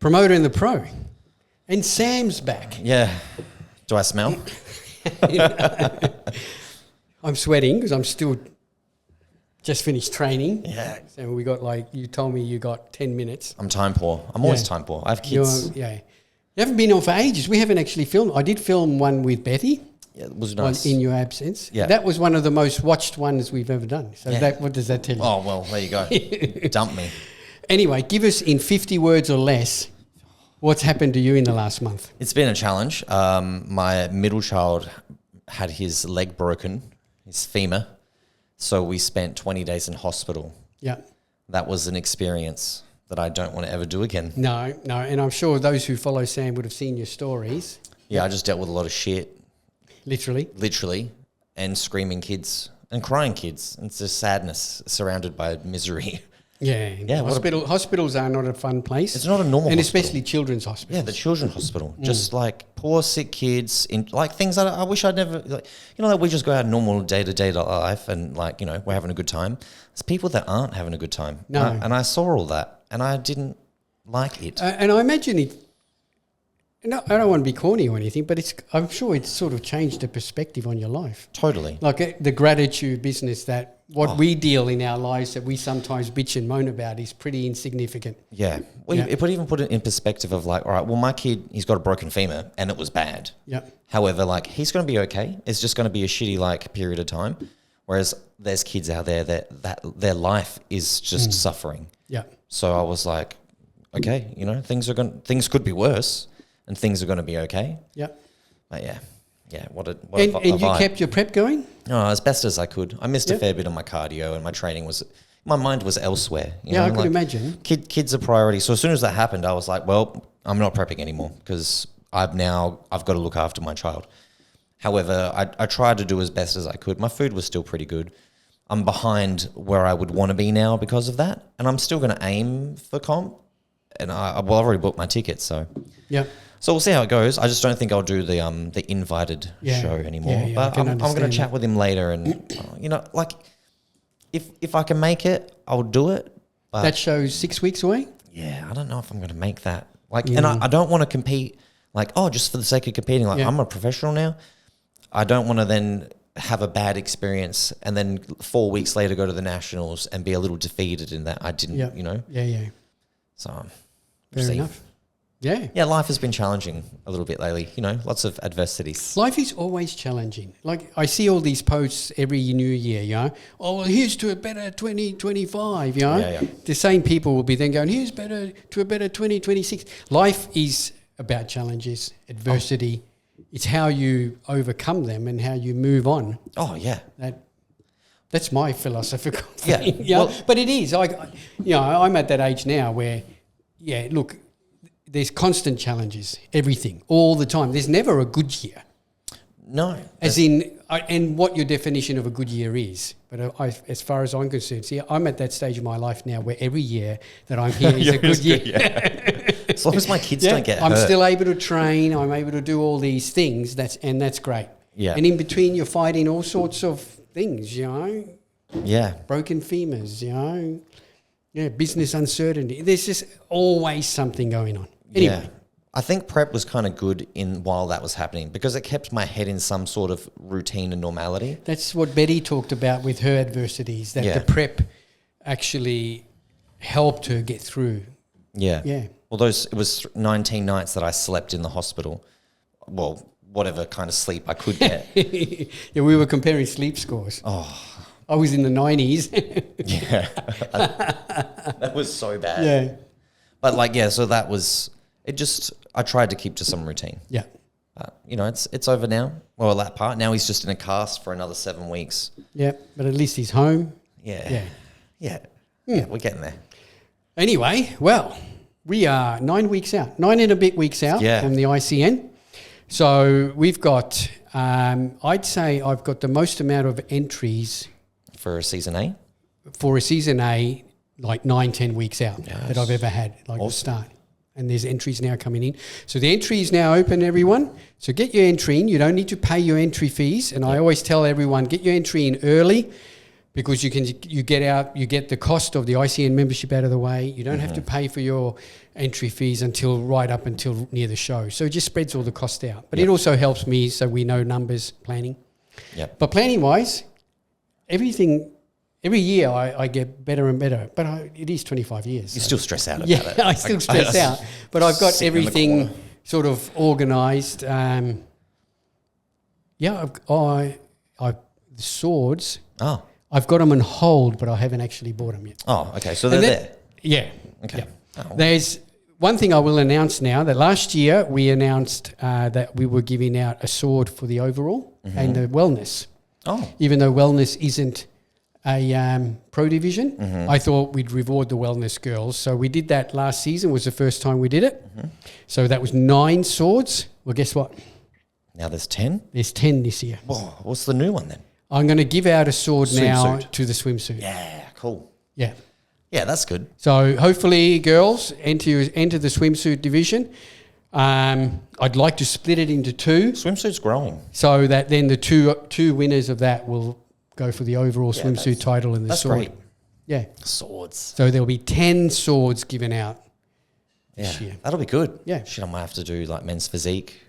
Promoter in the Pro. And Sam's back. Yeah. Do I smell? I'm sweating because I'm still just finished training. Yeah. So we got you told me you got 10 minutes. I'm time poor. I'm always time poor. I have kids. You haven't been on for ages. We haven't actually filmed. I did film one with Betty. Yeah, it was nice. In your absence. Yeah. That was one of the most watched ones we've ever done. So what does that tell you? Oh, well, there you go. Dump me. Anyway, give us in 50 words or less what's happened to you in the last month. It's been a challenge. My middle child had his leg broken, his femur. So we spent 20 days in hospital. Yeah. That was an experience that I don't want to ever do again. No. And I'm sure those who follow Sam would have seen your stories. Yeah, I just dealt with a lot of shit. Literally. And screaming kids and crying kids. It's just sadness surrounded by misery. Yeah. Hospitals are not a fun place. It's not a normal and hospital. Especially children's hospitals. Yeah, the children's hospital. Just like poor, sick kids, in like things that I wish I'd never, like we just go out normal day-to-day life and we're having a good time. There's people that aren't having a good time. No. And I saw all that and I didn't like it. And I imagine it, no, I don't want to be corny or anything, but I'm sure it's sort of changed the perspective on your life. Totally. Like the gratitude business that we deal in our lives that we sometimes bitch and moan about is pretty insignificant. Yeah. Well, even put it in perspective of all right, well, my kid, he's got a broken femur and it was bad. Yeah. However, he's going to be okay. It's just going to be a shitty, period of time. Whereas there's kids out there that their life is just suffering. Yeah. So I was like, okay, things could be worse. And things are going to be okay. Yeah. But yeah. And you kept your prep going? No, as best as I could. I missed a fair bit of my cardio and my training my mind was elsewhere. I could imagine. Kids are priority. So as soon as that happened, I was like, well, I'm not prepping anymore because I've got to look after my child. However, I tried to do as best as I could. My food was still pretty good. I'm behind where I would want to be now because of that. And I'm still going to aim for comp. And I've already booked my tickets, so. Yeah. So we'll see how it goes. I just don't think I'll do the invited show anymore. Yeah, but I'm going to chat with him later, and if I can make it, I'll do it. But that show's 6 weeks away. Yeah, I don't know if I'm going to make that. And I don't want to compete. Just for the sake of competing. I'm a professional now. I don't want to then have a bad experience and then 4 weeks later go to the nationals and be a little defeated in that I didn't. Yeah. So fair enough. Yeah. Yeah, life has been challenging a little bit lately, lots of adversities. Life is always challenging. I see all these posts every new year, oh, well, here's to a better 2025, Yeah. The same people will be then going, here's to a better 2026. Life is about challenges, adversity. It's how you overcome them and how you move on. Oh, yeah. That's my philosophical thing. Yeah. But it is. I'm at that age now where, look, there's constant challenges, everything, all the time. There's never a good year. No. And what your definition of a good year is. But as far as I'm concerned, I'm at that stage of my life now where every year that I'm here is a good year. Yeah. As long as my kids don't get hurt. I'm still able to train. I'm able to do all these things. That's great. Yeah. And in between, you're fighting all sorts of things, Yeah. Broken femurs, business uncertainty. There's just always something going on. Anyway. Yeah. I think prep was kind of good while that was happening because it kept my head in some sort of routine and normality. That's what Betty talked about with her adversities, that the prep actually helped her get through. Yeah. Yeah. Well, it was 19 nights that I slept in the hospital. Well, whatever kind of sleep I could get. Yeah, we were comparing sleep scores. Oh. I was in the 90s. Yeah. That was so bad. Yeah. But so that was... I tried to keep to some routine. Yeah. It's over now. Well, that part. Now he's just in a cast for another 7 weeks. Yeah, but at least he's home. Yeah. Yeah, we're getting there. Anyway, well, we are 9 weeks out. 9 and a bit weeks out from the ICN. So we've got, I'd say I've got the most amount of entries. For a season A? For a season A, 9-10 weeks out that I've ever had, the start. And there's entries now coming in. So the entry is now open, everyone. So get your entry in. You don't need to pay your entry fees. And I always tell everyone, get your entry in early because you get the cost of the ICN membership out of the way. You don't have to pay for your entry fees right up until near the show. So it just spreads all the cost out. But it also helps me so we know numbers planning. Yep. But planning wise, every year I get better and better. But it is 25 years. You still stress out about it. Yeah, I still stress out. But I've got everything sort of organised. The swords. Oh. I've got them on hold, but I haven't actually bought them yet. Oh, okay. So they're there. Yeah. Okay. Yeah. Oh. There's one thing I will announce now, that last year we announced that we were giving out a sword for the overall and the wellness. Oh. Even though wellness isn't a pro division, I thought we'd reward the wellness girls. So we did that last season, was the first time we did it. So that was 9 swords. Well, guess what? Now there's 10? There's 10 this year. Oh, what's the new one then? I'm going to give out a sword now Swimsuit. to the swimsuit. Yeah, cool. Yeah. Yeah, that's good. So hopefully, girls, enter the swimsuit division. I'd like to split it into 2. Swimsuit's growing. So that then the two winners of that will go for the overall swimsuit title and the sword. Great. Yeah. Swords. So there'll be 10 swords given out this year. That'll be good. Yeah. Shit, I might have to do like men's physique,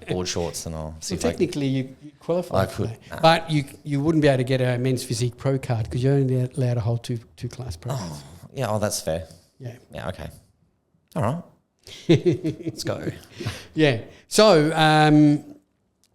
board shorts and all. So technically you qualify for could. that. But you wouldn't be able to get a men's physique pro card because you're only allowed to hold two class pro cards. Yeah, that's fair. Yeah. Yeah, okay. All right. Let's go. Yeah. So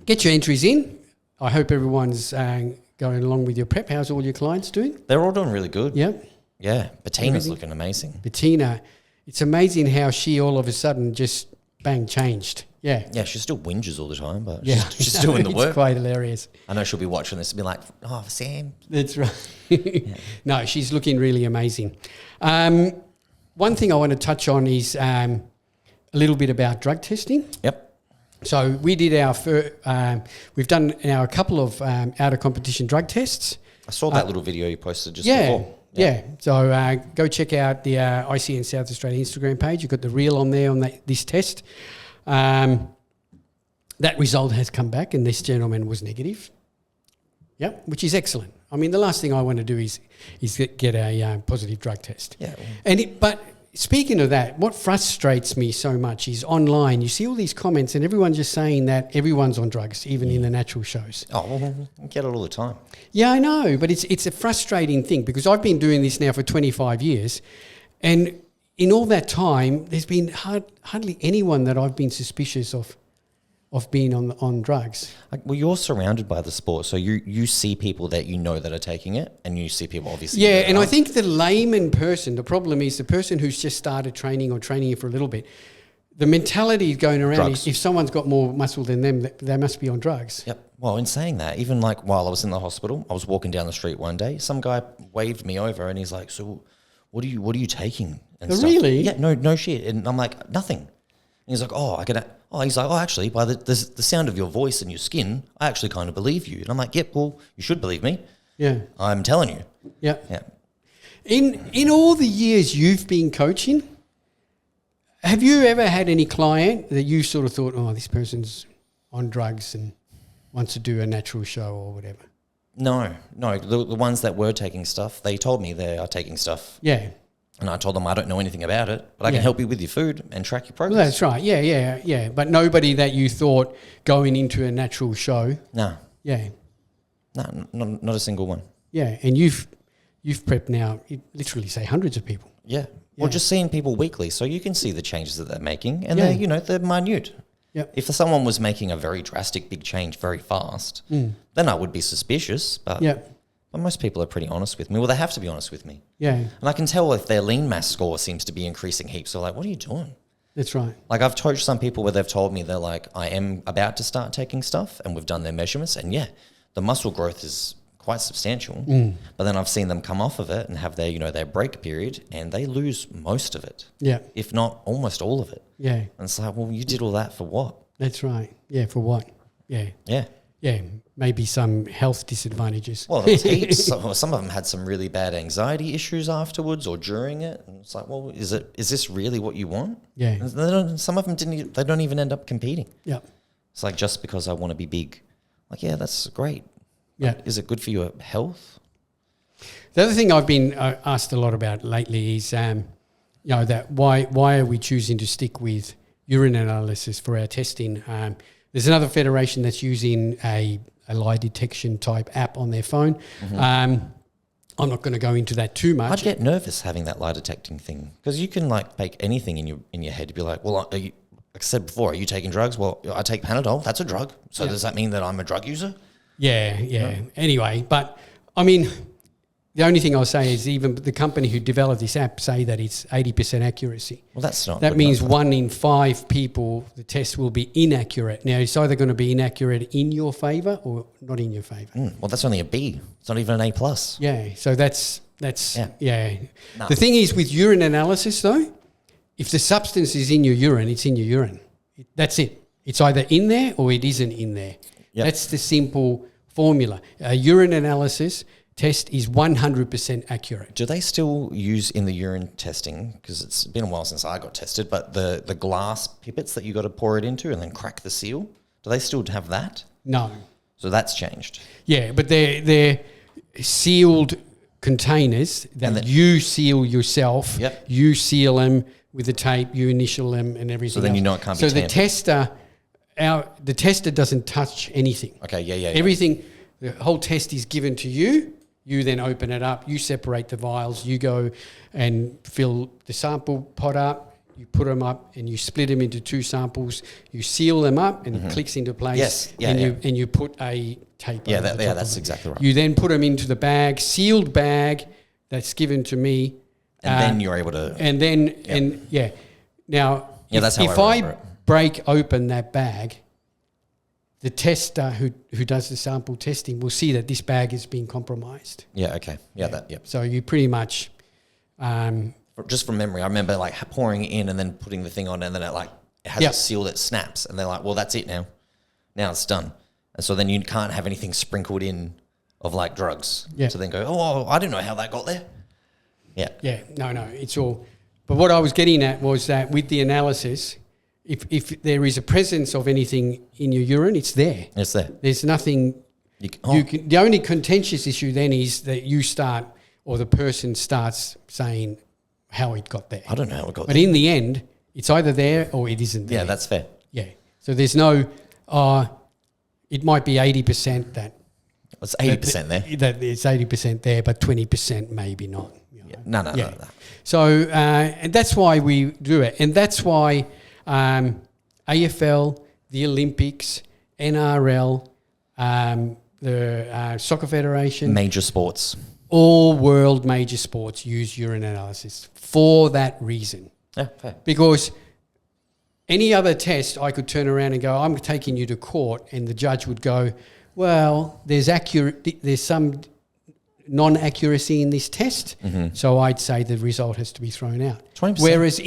get your entries in. I hope everyone's going along with your prep. How's all your clients doing? They're all doing really good. Yeah. Yeah. Bettina's looking amazing. Bettina, it's amazing how she all of a sudden just bang changed. Yeah. Yeah, she still whinges all the time, but she's doing the work. It's quite hilarious. I know she'll be watching this and be like, oh, Sam. That's right. No, she's looking really amazing. One thing I want to touch on is a little bit about drug testing. Yep. So we did we've done now a couple of out of competition drug tests. I saw that little video you posted just before. Yeah. So go check out the ICN South Australia Instagram page. You've got the reel on there on this test. That result has come back and this gentleman was negative. Yep, which is excellent. I mean, the last thing I want to do is get a positive drug test. Yeah. But speaking of that, what frustrates me so much is online, you see all these comments and everyone's just saying that everyone's on drugs, even in the natural shows. Oh, well, I get it all the time. Yeah, I know, but it's a frustrating thing because I've been doing this now for 25 years and in all that time, there's been hardly anyone that I've been suspicious of being on drugs. Well, you're surrounded by the sport, so you see people that you know that are taking it, and you see people obviously. Yeah, and I think the layman person, the problem is the person who's just started training or training for a little bit, the mentality going around is if someone's got more muscle than them, they must be on drugs. Yep. Well, in saying that, even like while I was in the hospital, I was walking down the street one day, some guy waved me over, and he's like, "So, what are you taking?" And Oh, stuff. really? Yeah. No shit. And I'm like, nothing. And he's like, he's like, actually, by the sound of your voice and your skin, I actually kind of believe you. And I'm like, yep, well, you should believe me. Yeah. I'm telling you. Yeah. Yeah. In all the years you've been coaching, have you ever had any client that you sort of thought, oh, this person's on drugs and wants to do a natural show or whatever? No. The ones that were taking stuff, they told me they are taking stuff. Yeah. And I told them I don't know anything about it, but I can help you with your food and track your progress. Well, that's right. Yeah. But nobody that you thought going into a natural show. No. Yeah. No, not a single one. Yeah. And you've prepped now, you literally say hundreds of people. Yeah. Well, just seeing people weekly, so you can see the changes that they're making, and they're minute. Yep. If someone was making a very drastic big change very fast, then I would be suspicious. But most people are pretty honest with me. Well, they have to be honest with me. Yeah. And I can tell if their lean mass score seems to be increasing heaps. So like, what are you doing? That's right. Like I've coached some people where they've told me they're like, I am about to start taking stuff, and we've done their measurements, and the muscle growth is quite substantial. But then I've seen them come off of it and have their, their break period, and they lose most of it. Yeah. If not almost all of it. Yeah. And it's like, well, you did all that for what? That's right. Yeah, for what? Yeah. Yeah. Yeah, maybe some health disadvantages. Well, there was heaps. Some of them had some really bad anxiety issues afterwards or during it. And it's like, well, is this really what you want? Yeah. And some of them they don't even end up competing. Yeah. It's like, just because I want to be big. Like, yeah, that's great. Yeah. Like, is it good for your health? The other thing I've been asked a lot about lately is, that why are we choosing to stick with urine analysis for our testing? There's another federation that's using a lie detection type app on their phone. Mm-hmm. I'm not going to go into that too much. I'd get nervous having that lie detecting thing because you can like make anything in your head. You'd be like, well, like I said before, are you taking drugs? Well, I take Panadol. That's a drug. So does that mean that I'm a drug user? Yeah. Anyway, but I mean, the only thing I'll say is even the company who developed this app say that it's 80% accuracy. Well, that's not. That means 1 in 5 people, the test will be inaccurate. Now, it's either going to be inaccurate in your favour or not in your favour. Well, that's only a B. It's not even an A+. Yeah, so that's yeah. No. The thing is with urine analysis though, if the substance is in your urine, it's in your urine. That's it. It's either in there or it isn't in there. Yep. That's the simple formula. A urine analysis test is 100% accurate. Do they still use in the urine testing, because it's been a while since I got tested, but the glass pipettes that you got to pour it into and then crack the seal, do they still have that? No. So that's changed. Yeah, but they're sealed containers that you seal yourself. Yep. You seal them with the tape, you initial them and everything. So then else. you know it can't be tampered. The tester doesn't touch anything. Okay, yeah. Everything, the whole test is given to you. You then open it up, you separate the vials, you go and fill the sample pot up, you put them up and you split them into 2 samples, you seal them up and it clicks into place. Yes, and you put a tape over the top that's of it. exactly right. You then put them into the bag, sealed bag that's given to me. And then you're able to... Now, that's how if I break open that bag, the tester who does the sample testing will see that this bag has been compromised. Yeah, okay. So you pretty much... just from memory, I remember like pouring it in and then putting the thing on and then it has a seal that snaps and they're like, well, that's it now. Now it's done. And so then you can't have anything sprinkled in of like drugs. Yeah. So then go, oh, I didn't know how that got there. Yeah. Yeah, no, it's all... But what I was getting at was that with the analysis... If there is a presence of anything in your urine, it's there. It's there. There's nothing. The only contentious issue then is that you start, or the person starts saying how it got there. I don't know how it got there. But in the end, it's either there or it isn't there. Yeah, that's fair. Yeah. So there's no. It might be 80% that. It's 80% there. That it's 80% there, but 20% maybe not. You know? No. So and that's why we do it, and that's why. AFL, the Olympics, NRL, the Soccer Federation. Major sports. All world major sports use urine analysis for that reason. Yeah, fair. Because any other test, I could turn around and go, I'm taking you to court, and the judge would go, well, there's some non-accuracy in this test, so I'd say the result has to be thrown out. 20%. Whereas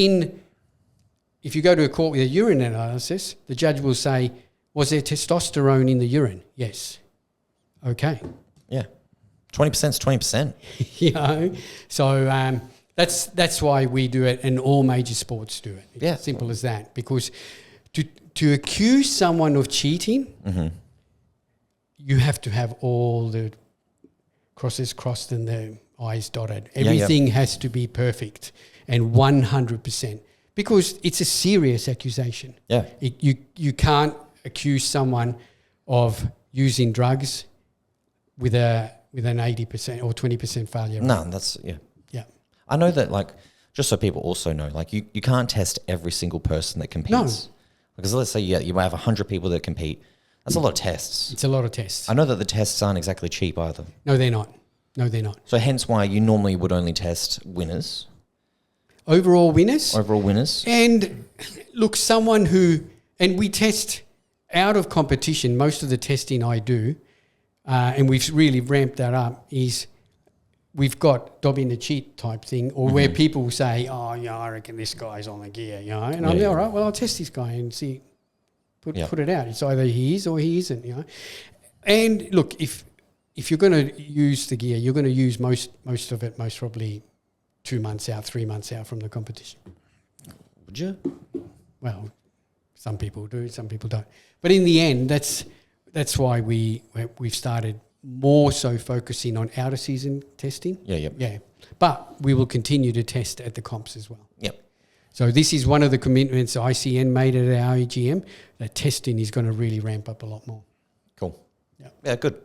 if you go to a court with a urine analysis, the judge will say, was there testosterone in the urine? Yes. Okay. Yeah. 20% is 20%. You know, so that's why we do it, and all major sports do it. It's simple as that. Because to accuse someone of cheating, you have to have all the crosses crossed and the I's dotted. Everything has to be perfect and 100%. Because it's a serious accusation. Yeah. You can't accuse someone of using drugs with an 80% or 20% failure rate. No, that's... Yeah. I know that, like, just so people also know, like, you can't test every single person that competes. No. Because let's say you have 100 people that compete. That's a lot of tests. It's a lot of tests. I know that the tests aren't exactly cheap either. No, they're not. So hence why you normally would only test winners. Overall winners. And look, someone who... And we test out of competition. Most of the testing I do, and we've really ramped that up, is we've got Dobby in the cheat type thing, or where people say, oh, yeah, I reckon this guy's on the gear, you know. And I'm all right, well, I'll test this guy and see, put it out. It's either he is or he isn't, you know. And look, if you're going to use the gear, you're going to use most of it, most probably 2 months out, 3 months out from the competition. Would you? Well, some people do, some people don't. But in the end, that's why we've started more so focusing on outer season testing. Yeah. But we will continue to test at the comps as well. Yep. So this is one of the commitments ICN made at our AGM, that testing is going to really ramp up a lot more. Cool. Yeah, good.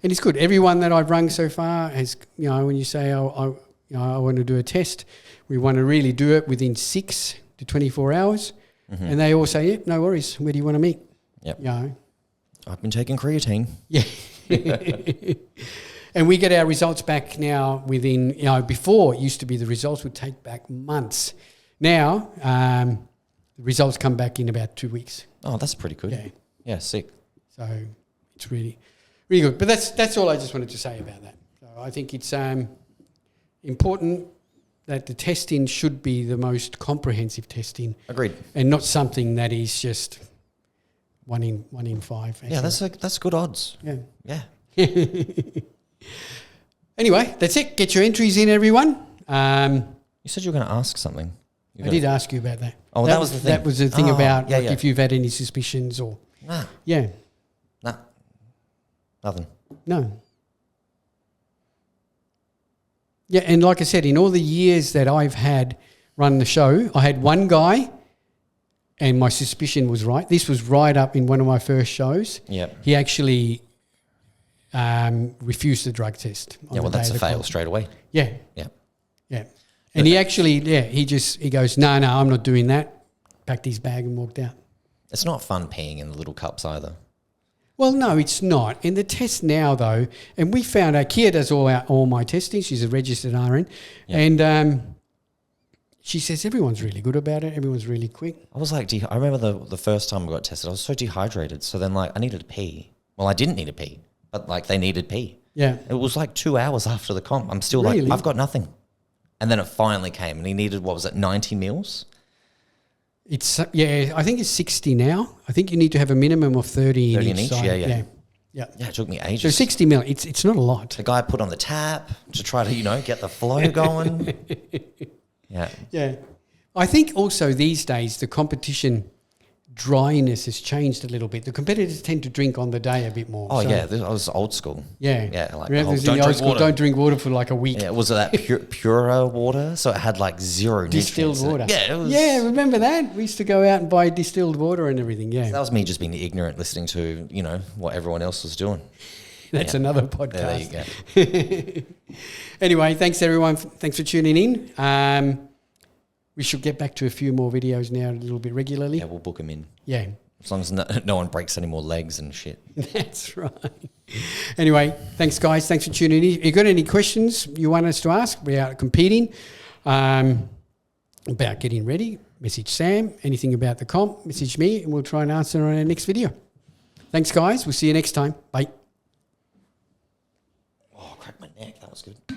And it's good. Everyone that I've rung so far has, when you say, I want to do a test, we want to really do it within 6 to 24 hours. Mm-hmm. And they all say, no worries. Where do you want to meet? Yep. I've been taking creatine. Yeah. And we get our results back now within, before it used to be the results would take back months. Now, the results come back in about 2 weeks. Oh, that's pretty good. Yeah, sick. So it's really, really good. But that's all I just wanted to say about that. So I think it's important that the testing should be the most comprehensive testing. Agreed. And not something that is just one in 5. Actually. Yeah, that's good odds. Yeah. Anyway, that's it. Get your entries in, everyone. You said you were going to ask something. I did ask you about that. Oh, that was the thing. That was the thing about if you've had any suspicions or... Nah. Yeah. Nah. Nothing. No. Yeah, and like I said, in all the years that I've had run the show, I had one guy and my suspicion was right. This was right up in one of my first shows. Yeah. He actually refused the drug test. Yeah, well, that's a fail straight away. Yeah. Yeah. Yeah. And he actually, he goes, no, I'm not doing that. Packed his bag and walked out. It's not fun peeing in the little cups either. Well, no, it's not. In the test now, though, and we found out Kia does all my testing. She's a registered RN. Yeah. And she says everyone's really good about it. Everyone's really quick. I was like, I remember the first time I got tested, I was so dehydrated. So then, I needed to pee. Well, I didn't need to pee, but, they needed pee. Yeah. It was 2 hours after the comp. I'm still really? I've got nothing. And then it finally came, and he needed, 90 mils? It's I think it's 60 now. I think you need to have a minimum of 30 in each side. Yeah, it took me ages. So 60 mil, it's not a lot. The guy put on the tap to try to, get the flow going. Yeah. Yeah. I think also these days the competition dryness has changed a little bit. The competitors tend to drink on the day a bit more. Oh, so. Yeah. I was old school. Yeah. Yeah. Don't drink water for a week. Yeah. Was it that purer water? So it had zero distilled water. Yeah. It was. Yeah. Remember that? We used to go out and buy distilled water and everything. Yeah. So that was me just being ignorant, listening to, what everyone else was doing. That's another podcast. Yeah, there you go. Anyway, thanks everyone. Thanks for tuning in. We should get back to a few more videos now a little bit regularly. Yeah, we'll book them in. Yeah. As long as no one breaks any more legs and shit. That's right. Anyway, thanks guys. Thanks for tuning in. If you've got any questions you want us to ask, we are competing about getting ready, message Sam. Anything about the comp, message me, and we'll try and answer on our next video. Thanks guys. We'll see you next time. Bye. Oh, I cracked my neck. That was good.